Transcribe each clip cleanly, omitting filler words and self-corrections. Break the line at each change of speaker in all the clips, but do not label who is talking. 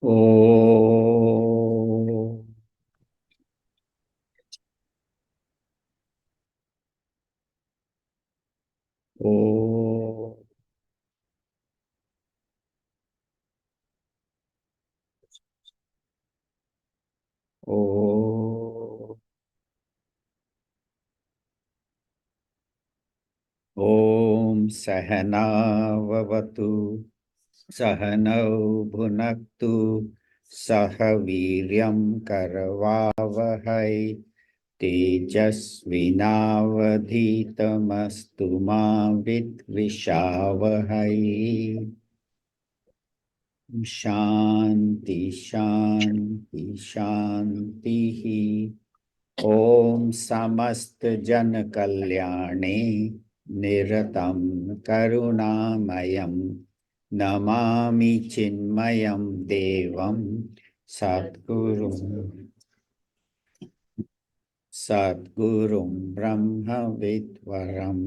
ओ ओ ओ ओम सहनाववतु सहनौ भुनक्तु सह वीर्यं करवावहै तेजस्विनावधीतमस्तु मा विद्विषावहै। शांति शांति शांति। ओम समस्त जन कल्याणे निरतं करुणामयं नमामि चिन्मयं देवं सद्गुरुं सद्गुरुं ब्रह्म विद्वरम्।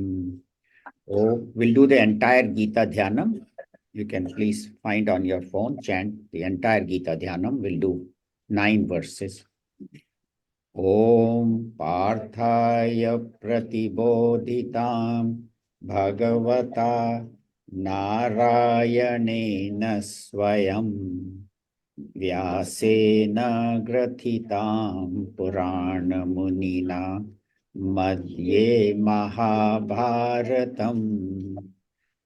Oh, we'll do the entire Gita Dhyanam. You can please find on your phone, chant the entire Gita Dhyanam. We'll do 9 verses. Om Parthaya Pratibodhitam Bhagavata Narayanena Swayam Vyasena Grathitam Purana Munina Madhye Mahabharatam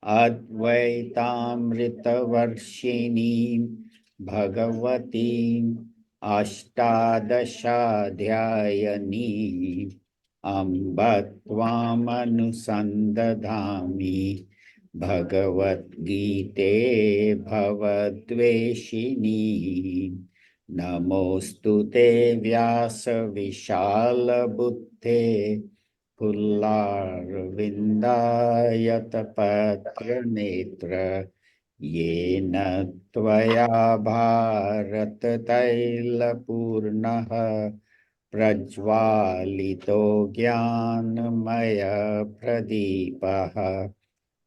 Advaitamritavarshini Bhagavati Ashtadashadhyayani Ambatvam Bhagavad Gite Bhavadveshini Namostute Vyasa Vishala Buddhe Pullarvindayatapatra Yena Tvaya Bharat Tailapurnaha Prajvalito Jnanamaya Pradipaha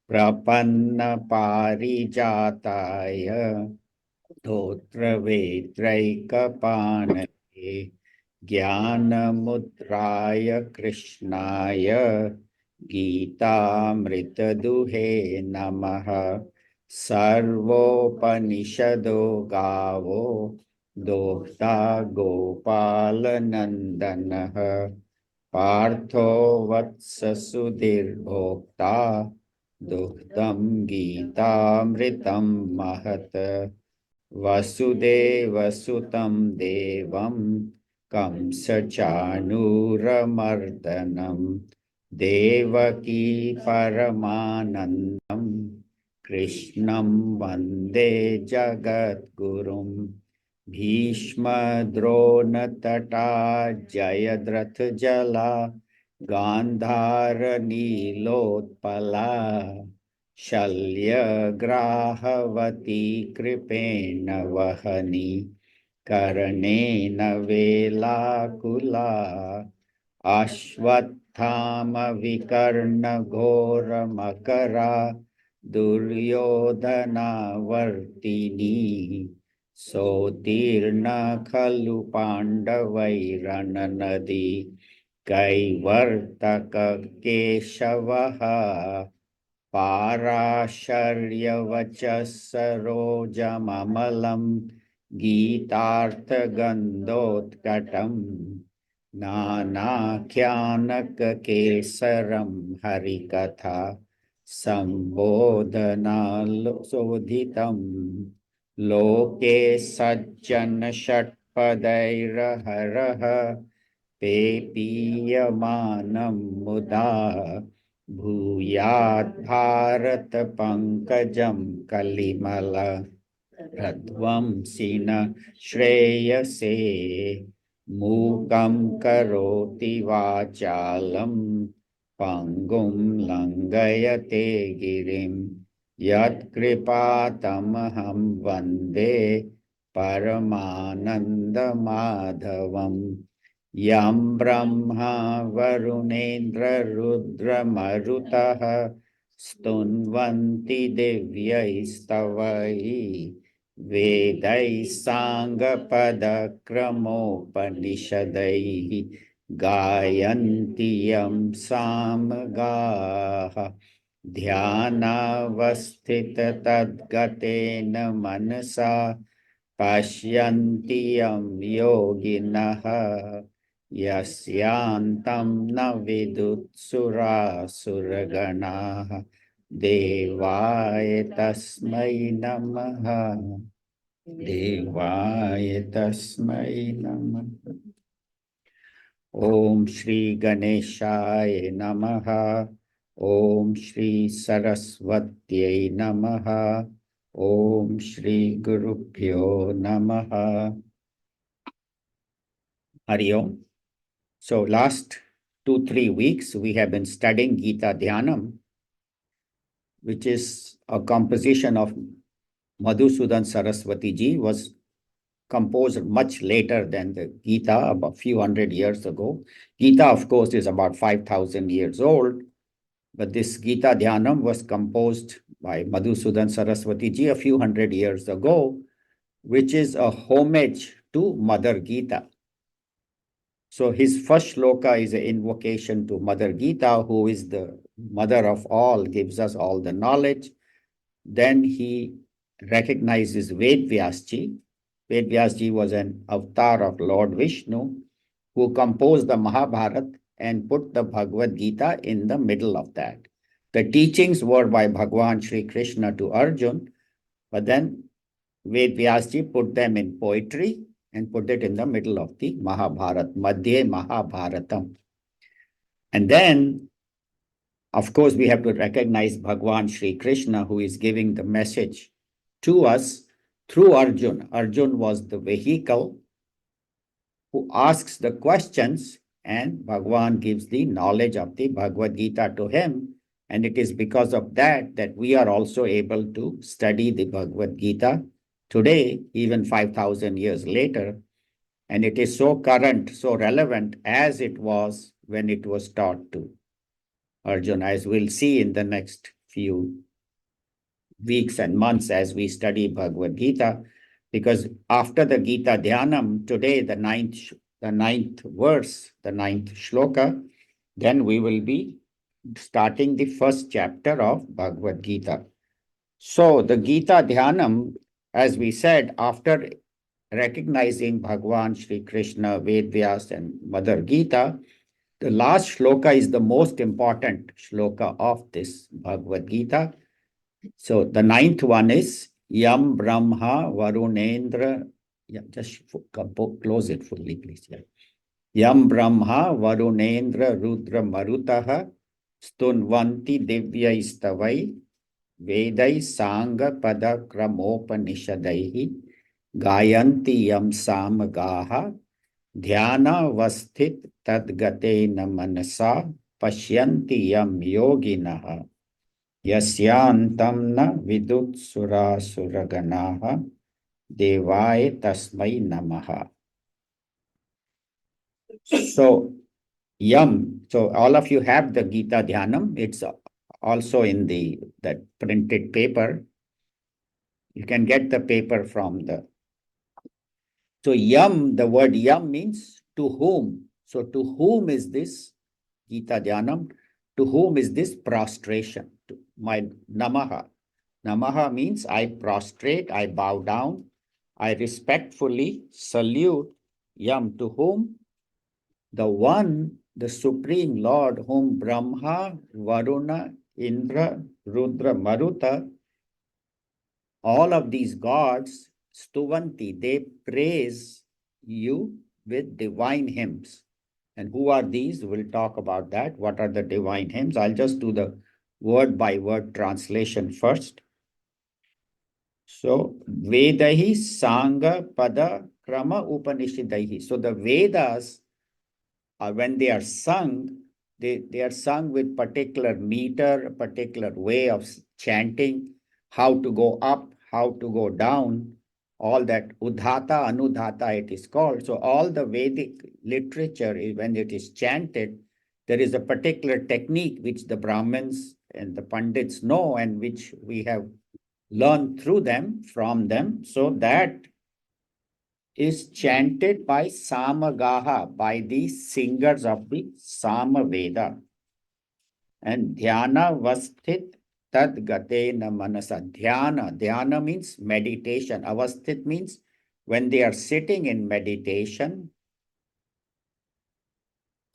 Prapanna Parijataya Dhotravetraikapanake Jnanamudraya Krishnaya Gitamritaduhe Namaha Sarvopanishado Gavo Dokta Gopalanandanaha Partho Vatsasudhir Bhokta Duhdam Gitamritam Mahat Vasudevasutam Devam Kamsachanuramardanam Devaki Paramanandam Krishnam Vande Jagadgurum Bhishma Drona Tata Jayadratha Jala Gandhara Nilotpala शल्यग्राहवती कृपेण वहनी कर्णेन वेलाकुला अश्वत्थामविकर्णघोरमकरा दुर्योधनावर्तिनी सोत्तीर्ण खलु पाण्डवैरणनदी कैवर्तककेशवः पाराशर्यवचः सरोजममलं गीतार्थगन्धोत्कटम् नानाख्यानककेसरं हरिकथा सम्बोधनाशोधितं लोके सज्जन षट्पदैर्हरः पेपीयमानं मुदा भूयात् भारत पंकजं कलिमल प्रध्वंसिन श्रेयसे मूकं करोति वाचालं पंगुं लंघयते गिरिं यत्कृपातमहं वन्दे परमानन्दमाधवम् यं Brahma वरुणेन्द्ररुद्रमरुतः स्तुन्वन्ति दिव्यैस्तवैः Vedai Sangha Kramopanishadai Gayantiyam Samagaha Dhyanavasthita Tadgatena Manasa Pashyantiyam Yoginaha Yasyantam na vidutsura suraganaha Devaya tasmai namaha. Devaya tasmai namaha. Om Shri Ganeshaya namaha. Om Shri Saraswatyai namaha. Om Shri Gurubhyo namaha. Hari Om. So last 2-3 weeks, we have been studying Gita Dhyanam, which is a composition of Madhusudan Saraswati ji, was composed much later than the Gita, about a few hundred years ago. Gita, of course, is about 5,000 years old, but this Gita Dhyanam was composed by Madhusudan Saraswati ji a few hundred years ago, which is a homage to Mother Gita. So his first shloka is an invocation to Mother Gita, who is the mother of all, gives us all the knowledge. Then he recognizes Ved Vyasji. Ved Vyasji was an avatar of Lord Vishnu, who composed the Mahabharata and put the Bhagavad Gita in the middle of that. The teachings were by Bhagwan Sri Krishna to Arjun, but then Ved Vyasji put them in poetry and put it in the middle of the Mahabharata, Madhye Mahabharatam. And then, of course, we have to recognize Bhagwan Sri Krishna, who is giving the message to us through Arjun. Arjun was the vehicle who asks the questions, and Bhagwan gives the knowledge of the Bhagavad Gita to him. And it is because of that that we are also able to study the Bhagavad Gita today, even 5,000 years later. And it is so current, so relevant as it was when it was taught to Arjuna, as we'll see in the next few weeks and months as we study Bhagavad Gita. Because after the Gita Dhyanam, today, the ninth verse, the ninth shloka, then we will be starting the first chapter of Bhagavad Gita. So the Gita Dhyanam, as we said, after recognizing Bhagwan Sri Krishna, Ved Vyas, and Mother Gita, the last shloka is the most important shloka of this Bhagavad Gita. So the ninth one is Yam Brahma Varunendra. Yeah, just close it fully, please. Yeah. Yam Brahma Varunendra Rudra Marutaha Stunvanti Divyaistavai Vedai Sangha Pada Kramopanishadaihi Gayanti Yam Samagaha Dhyana Vasthit Tadgatena Manasa Pashyanti Yam Yoginaha Yasyantam na vidut sura suraganaha Devaya tasmai namaha. So, Yam. So all of you have the Gita Dhyanam. It's also in that printed paper. You can get the paper from the. So Yam, the word Yam means to whom. So to whom is this Gita Dhyanam? To whom is this prostration? To my Namaha. Namaha means I prostrate, I bow down, I respectfully salute Yam, to whom? The one, the Supreme Lord, whom Brahma, Varuna, Indra, Rudra, Maruta, all of these gods, Stuvanti, they praise you with divine hymns. And who are these? We'll talk about that. What are the divine hymns? I'll just do the word by word translation first. So, Vedahi Sangha Pada Krama Upanishadahi. So the Vedas, when they are sung, they are sung with particular meter, a particular way of chanting, how to go up, how to go down, all that Udhata, Anudhata it is called. So all the Vedic literature, when it is chanted, there is a particular technique which the Brahmins and the Pandits know, and which we have learn through them, from them. So that is chanted by Samagaha, by the singers of the Samaveda. And dhyana vasthit tad gatena manasa. Dhyana means meditation. Avasthit means when they are sitting in meditation,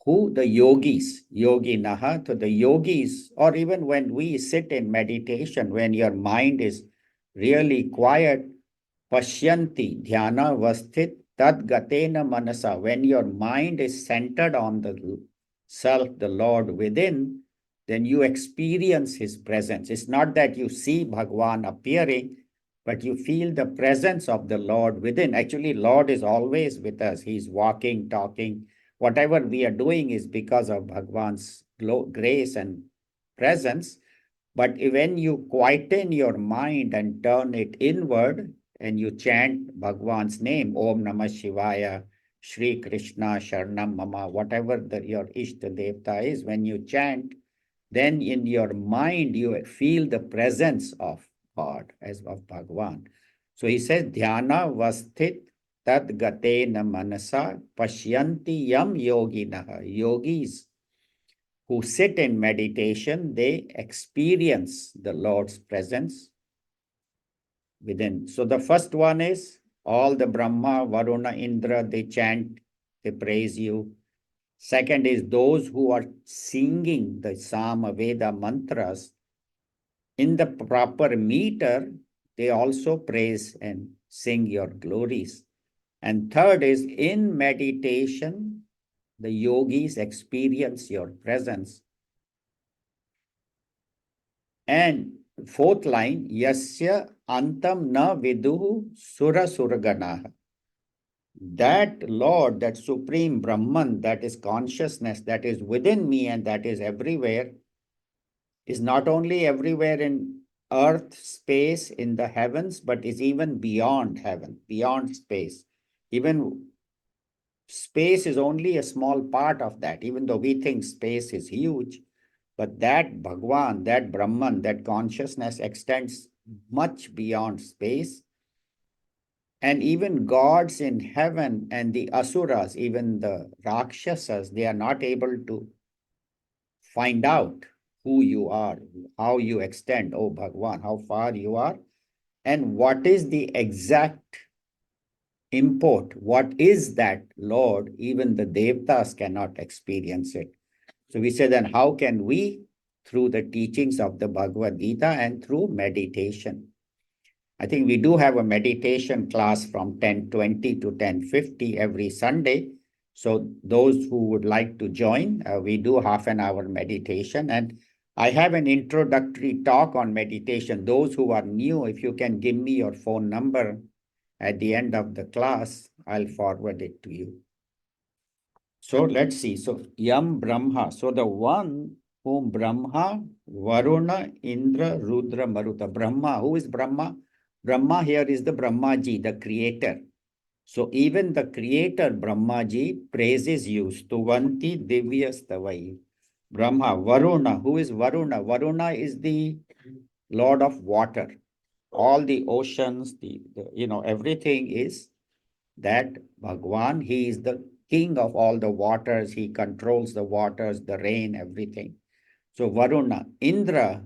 who the yogis, yoginaha, to the yogis, or even when we sit in meditation, when your mind is really quiet, pashyanti, dhyana vasthit tad gatena manasa, when your mind is centered on the self, the Lord within, then you experience his presence. It's not that you see Bhagwan appearing, but you feel the presence of the Lord within. Actually, Lord is always with us. He's walking, talking. Whatever we are doing is because of Bhagwan's grace and presence. But when you quieten your mind and turn it inward and you chant Bhagwan's name, Om Namah Shivaya, Shri Krishna, Sharanam Mama, whatever your Ishta Devta is, when you chant, then in your mind you feel the presence of God as of Bhagwan. So he says, Dhyana vasthit tad gatena manasa pashyanti yam yoginaha. Yogis who sit in meditation, they experience the Lord's presence within. So the first one is all the Brahma, Varuna, Indra, they chant, they praise you. Second is those who are singing the Sama Veda mantras in the proper meter, they also praise and sing your glories. And third is in meditation, the yogis experience your presence. And fourth line, Yasya Antam Na Viduhu Sura Suraganaha. That Lord, that Supreme Brahman, that is consciousness, that is within me and that is everywhere, is not only everywhere in earth, space, in the heavens, but is even beyond heaven, beyond space. Even space is only a small part of that, even though we think space is huge. But that Bhagwan, that Brahman, that consciousness extends much beyond space. And even gods in heaven and the asuras, even the Rakshasas, they are not able to find out who you are, how you extend, oh Bhagwan, how far you are, and what is the exact import. What is that Lord? Even the Devtas cannot experience it. So we say, then how can we? Through the teachings of the Bhagavad Gita and through meditation. I think we do have a meditation class from 10:20 to 10:50 every Sunday. So those who would like to join, we do half an hour meditation. And I have an introductory talk on meditation. Those who are new, if you can give me your phone number at the end of the class, I'll forward it to you. So let's see. So Yam Brahma. So the one whom Brahma, Varuna, Indra, Rudra, Maruta. Brahma. Who is Brahma? Brahma here is the Brahmaji, the creator. So even the creator Brahmaji praises you. Stuvanti Divya Stavai. Brahma. Varuna. Who is Varuna? Varuna is the Lord of water. All the oceans, everything is that Bhagwan. He is the king of all the waters. He controls the waters, the rain, everything. So Varuna. Indra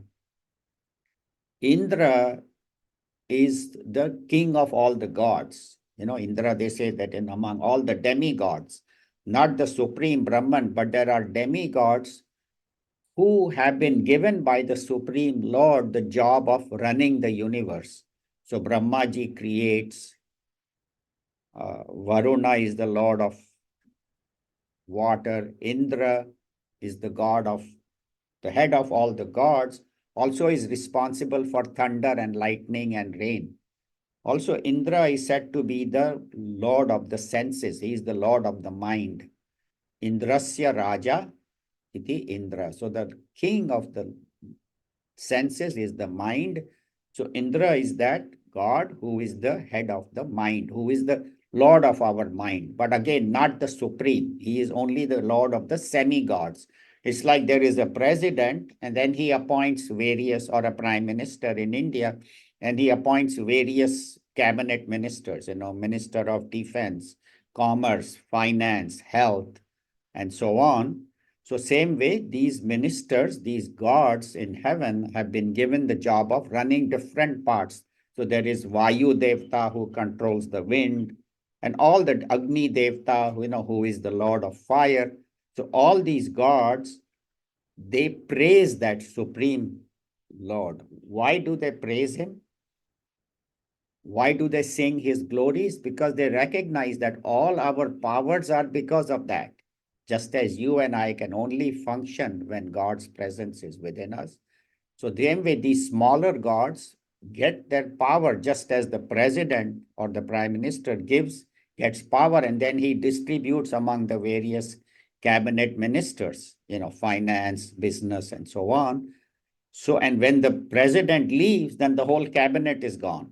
is the king of all the gods. Indra, they say that in among all the demigods, not the supreme Brahman, but there are demigods who have been given by the Supreme Lord the job of running the universe. So Brahmaji creates, Varuna is the Lord of water, Indra is the head of all the gods, also is responsible for thunder and lightning and rain. Also, Indra is said to be the Lord of the senses. He is the Lord of the mind. Indrasya Raja iti Indra. So the king of the senses is the mind. So Indra is that God who is the head of the mind, who is the Lord of our mind. But again, not the supreme. He is only the Lord of the semi-gods. It's like there is a president and then he appoints various or a prime minister in India. And he appoints various cabinet ministers, Minister of Defense, Commerce, Finance, Health, and so on. So same way, these ministers, these gods in heaven have been given the job of running different parts. So there is Vayu Devta who controls the wind, and all the Agni Devta, who is the Lord of fire. So all these gods, they praise that supreme Lord. Why do they praise him? Why do they sing his glories? Because they recognize that all our powers are because of that. Just as you and I can only function when God's presence is within us. So same way, these smaller gods get their power just as the president or the prime minister gets power, and then he distributes among the various cabinet ministers, finance, business, and so on. So, and when the president leaves, then the whole cabinet is gone.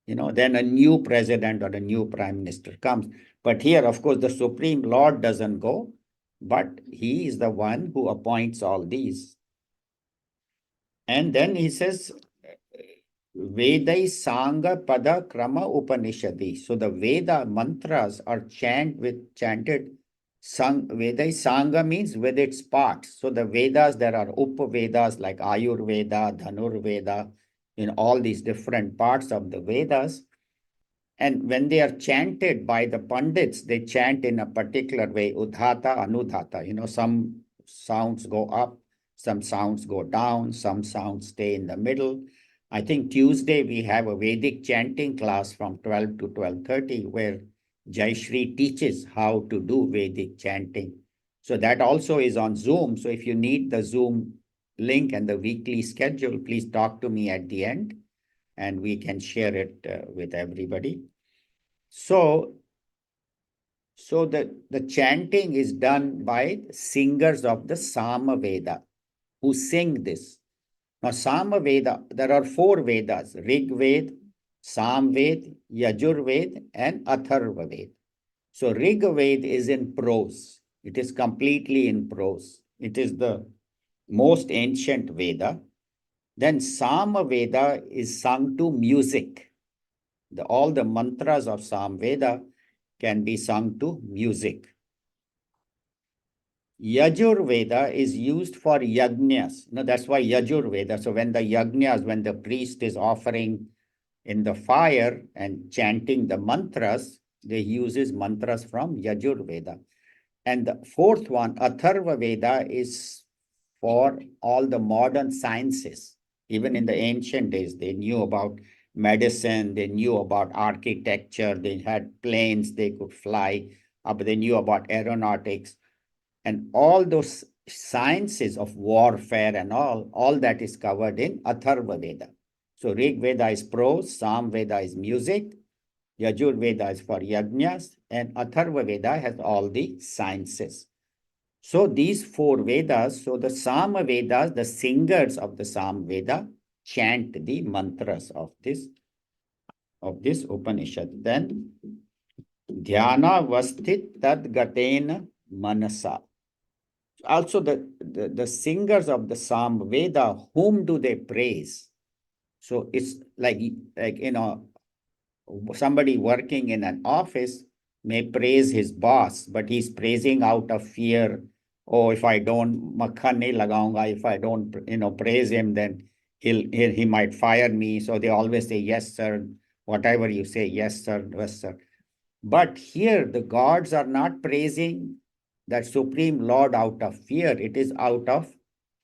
Then a new president or a new prime minister comes. But here, of course, the Supreme Lord doesn't go, but he is the one who appoints all these. And then he says, Vedai Sangha Pada Krama Upanishadi. So the Veda mantras are chanted. Vedai Sangha means with its parts. So the Vedas, there are Upavedas like Ayurveda, Dhanurveda, in all these different parts of the Vedas. And when they are chanted by the Pandits, they chant in a particular way, Udhata, Anudhata. Some sounds go up, some sounds go down, some sounds stay in the middle. I think Tuesday we have a Vedic chanting class from 12 to 12:30 where Jayashri teaches how to do Vedic chanting. So that also is on Zoom. So if you need the Zoom link and the weekly schedule, please talk to me at the end and we can share it with everybody. So the chanting is done by singers of the Samaveda who sing this. Now, Samaveda, there are 4 Vedas, Rig Ved, Samved, Yajurved, and Atharvaved. So Rig Ved is in prose. It is completely in prose. It is the most ancient Veda. Then Samaveda is sung to music. All the mantras of Samveda can be sung to music. Yajurveda is used for yajnas. That's why Yajurveda. So when the yajnas, when the priest is offering in the fire and chanting the mantras, they uses mantras from Yajurveda. And the 4th one, Atharva Veda, is for all the modern sciences. Even in the ancient days, they knew about medicine, they knew about architecture, they had planes they could fly, but they knew about aeronautics. And all those sciences of warfare and all that is covered in Atharva Veda. So Rig Veda is prose, Sam Veda is music, Yajur Veda is for yajnas, and Atharva Veda has all the sciences. So these 4 Vedas, so the Sama Vedas, the singers of the Sam Veda chant the mantras of this Upanishad. Then Dhyana Vasthit Tad Gatena Manasa. Also the singers of the Sam Veda, whom do they praise? So it's like somebody working in an office may praise his boss, but he's praising out of fear. Oh, if I don't makhan nahi lagaunga, if I don't praise him, then he might fire me. So they always say, yes, sir. Whatever you say, yes, sir, yes, sir. But here the gods are not praising that Supreme Lord out of fear. It is out of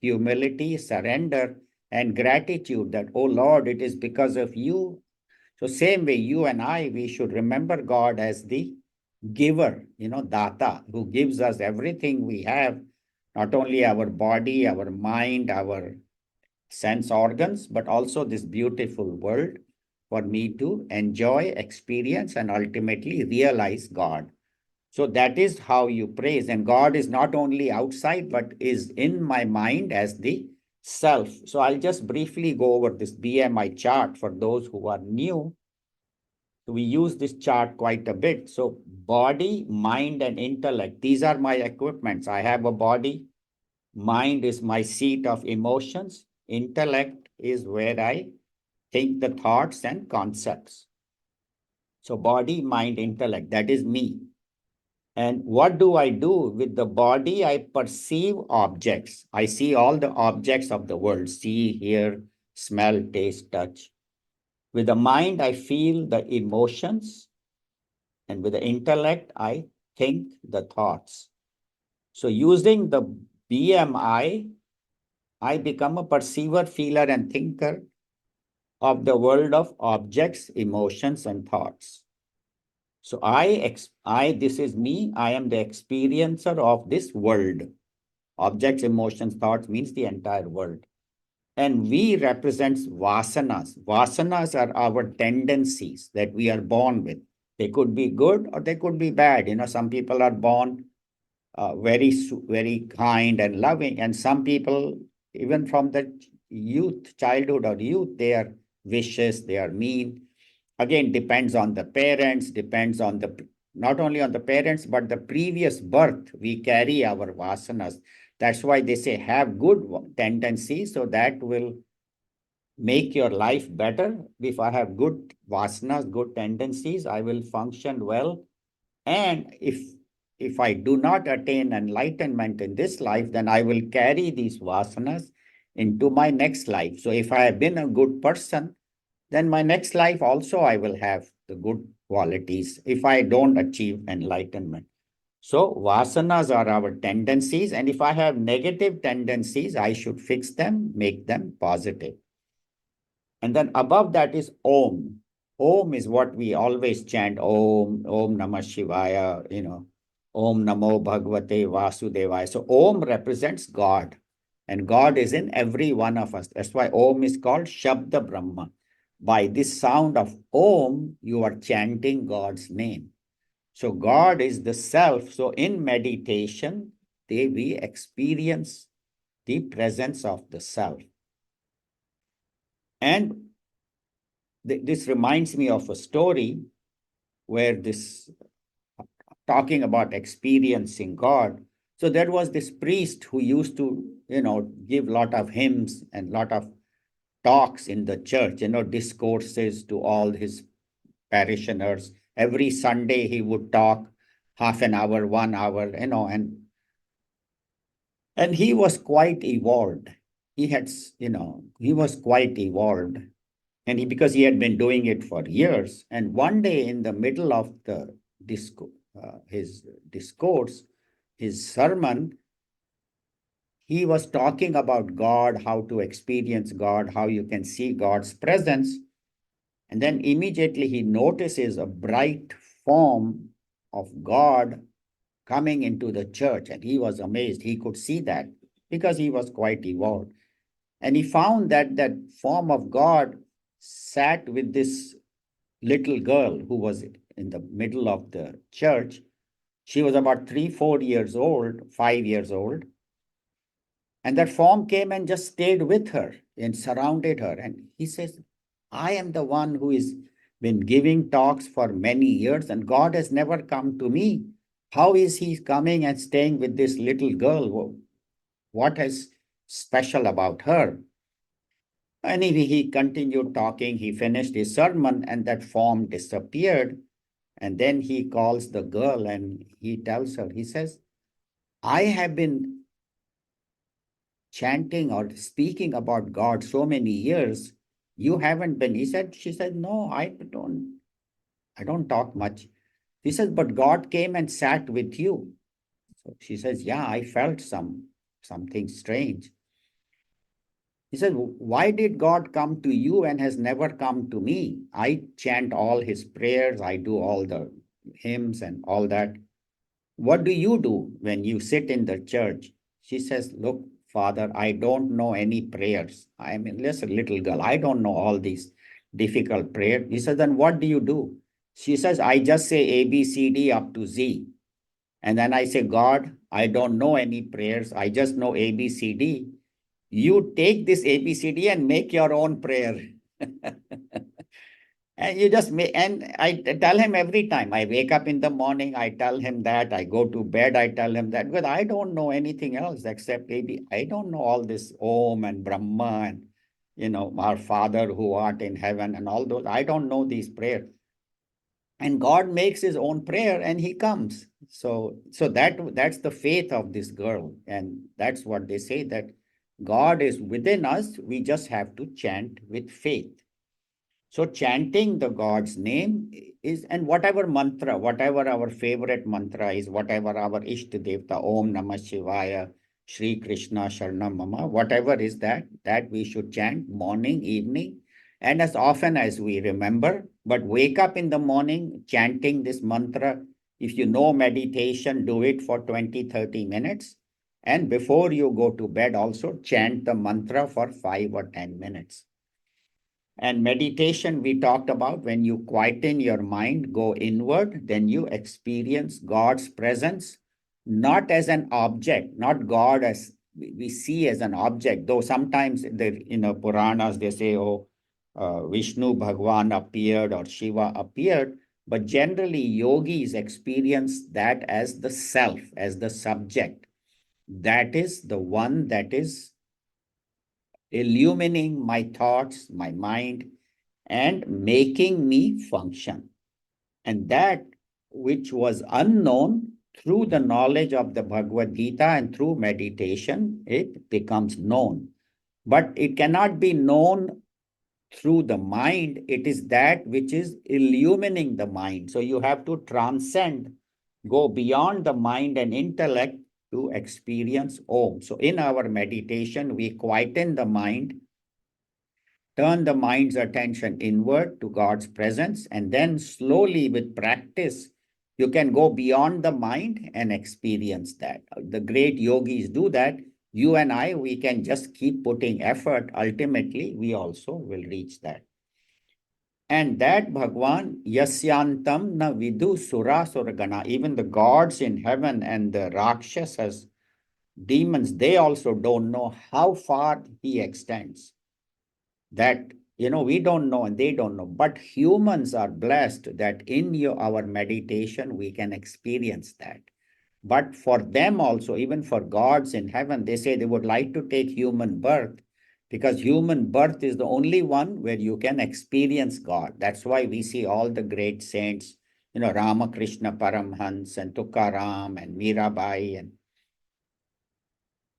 humility, surrender, and gratitude that, oh Lord, it is because of you. So same way, you and I, we should remember God as the giver, Data, who gives us everything we have, not only our body, our mind, our sense organs, but also this beautiful world for me to enjoy, experience, and ultimately realize God. So that is how you praise. And God is not only outside, but is in my mind as the self. So I'll just briefly go over this BMI chart for those who are new. We use this chart quite a bit. So body, mind, and intellect, these are my equipments. I have a body. Mind is my seat of emotions. Intellect is where I think the thoughts and concepts. So body, mind, intellect, that is me. And what do I do with the body? I perceive objects. I see all the objects of the world, see, hear, smell, taste, touch. With the mind, I feel the emotions. And with the intellect, I think the thoughts. So using the BMI, I become a perceiver, feeler, and thinker of the world of objects, emotions, and thoughts. So this is me. I am the experiencer of this world. Objects, emotions, thoughts means the entire world. And we represents vasanas. Vasanas are our tendencies that we are born with. They could be good or they could be bad. Some people are born very kind and loving, and some people, even from the childhood or youth, they are vicious, they are mean. Again, depends on the parents, depends on not only on the parents, but the previous birth. We carry our vasanas. That's why they say have good tendencies, so that will make your life better. If I have good vasanas, good tendencies, I will function well. And if I do not attain enlightenment in this life, then I will carry these vasanas into my next life. So if I have been a good person, then my next life also I will have the good qualities if I don't achieve enlightenment. So vasanas are our tendencies, and if I have negative tendencies, I should fix them, make them positive. And then above that is Om. Om is what we always chant, Om, Om Namah Shivaya, Om Namo Bhagavate Vasudevaya. So Om represents God, and God is in every one of us. That's why Om is called Shabda Brahma. By this sound of Om, you are chanting God's name. So God is the self. So in meditation, we experience the presence of the self. And this reminds me of a story where talking about experiencing God. So there was this priest who used to, give a lot of hymns and lot of talks in the church, discourses to all his parishioners. Every Sunday he would talk half an hour, 1 hour, and he was quite evolved. He was quite evolved. And because he had been doing it for years. And one day in the middle of his discourse, his sermon, he was talking about God, how to experience God, how you can see God's presence. And then immediately he notices a bright form of God coming into the church. And he was amazed. He could see that because he was quite evolved. And he found that that form of God sat with this little girl who was in the middle of the church. She was about 3, 4 years old, 5 years old. And that form came and just stayed with her and surrounded her. And he says, I am the one who has been giving talks for many years, and God has never come to me. How is he coming and staying with this little girl? What is special about her? Anyway, he continued talking. He finished his sermon, and that form disappeared. And then he calls the girl and he tells her, he says, I have been chanting or speaking about God so many years. You haven't been. She said, no, I don't talk much. He says, but God came and sat with you. So she says, yeah, I felt something strange. He said, why did God come to you and has never come to me? I chant all his prayers. I do all the hymns and all that. What do you do when you sit in the church? She says, look, Father, I don't know any prayers. I mean, just a little girl. I don't know all these difficult prayers. He says, then what do you do? She says, I just say A, B, C, D up to Z. And then I say, God, I don't know any prayers. I just know A, B, C, D. You take this ABCD and make your own prayer. And you just make, and I tell him every time I wake up in the morning, I tell him that. I go to bed, I tell him that, because I don't know anything else except AB. I don't know all this Om and Brahma. our Father who art in heaven and all those. I don't know these prayers. And God makes his own prayer and he comes. So that's the faith of this girl. And that's what they say, that God is within us. We just have to chant with faith. So chanting the God's name is, and whatever mantra, whatever our favorite mantra is, whatever our Ishta Devta, Om Namah Shivaya, Shri Krishna Sharanam Mama, whatever is that we should chant morning, evening, and as often as we remember. But wake up in the morning chanting this mantra. If you know meditation, do it for 20, 30 minutes. And before you go to bed, also chant the mantra for 5 or 10 minutes. And meditation, we talked about, when you quieten your mind, go inward, then you experience God's presence, not as an object, not God as we see as an object, though sometimes in Puranas, they say, oh, Vishnu Bhagwan appeared or Shiva appeared, but generally yogis experience that as the self, as the subject. That is the one that is illumining my thoughts, my mind, and making me function. And that which was unknown, through the knowledge of the Bhagavad Gita and through meditation, it becomes known. But it cannot be known through the mind. It is that which is illumining the mind. So you have to transcend, go beyond the mind and intellect to experience Om. So in our meditation, we quieten the mind, turn the mind's attention inward to God's presence, and then slowly with practice, you can go beyond the mind and experience that. The great yogis do that. You and I, we can just keep putting effort. Ultimately, we also will reach that. And that Bhagwan, Yasyantam na vidu sura suragana, even the gods in heaven and the Rakshasas, demons, they also don't know how far he extends. That, we don't know and they don't know. But humans are blessed that in our meditation, we can experience that. But for them also, even for gods in heaven, they say they would like to take human birth, because human birth is the only one where you can experience God. That's why we see all the great saints, Ramakrishna Paramhans and Tukaram and Mirabai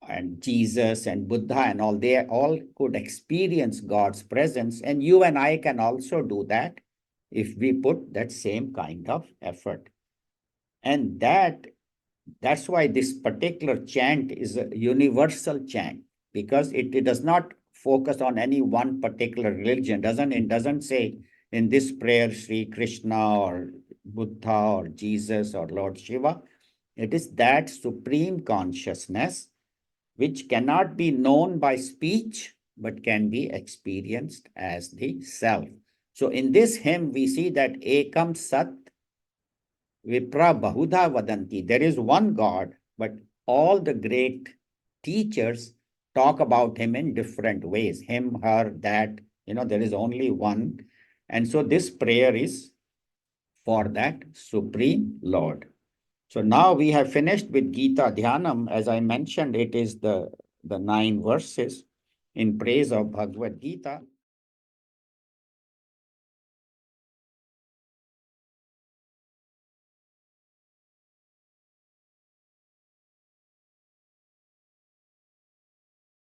and Jesus and Buddha and all, they all could experience God's presence. And you and I can also do that if we put that same kind of effort. And that's why this particular chant is a universal chant, because it does not focus on any one particular religion. It doesn't say in this prayer, Sri Krishna or Buddha or Jesus or Lord Shiva. It is that supreme consciousness which cannot be known by speech, but can be experienced as the self. So in this hymn, we see that Ekam Sat Vipra Bahudha Vadanti. There is one God, but all the great teachers talk about him in different ways. Him, her, that, there is only one. And so this prayer is for that Supreme Lord. So now we have finished with Gita Dhyanam. As I mentioned, it is the 9 verses in praise of Bhagavad Gita.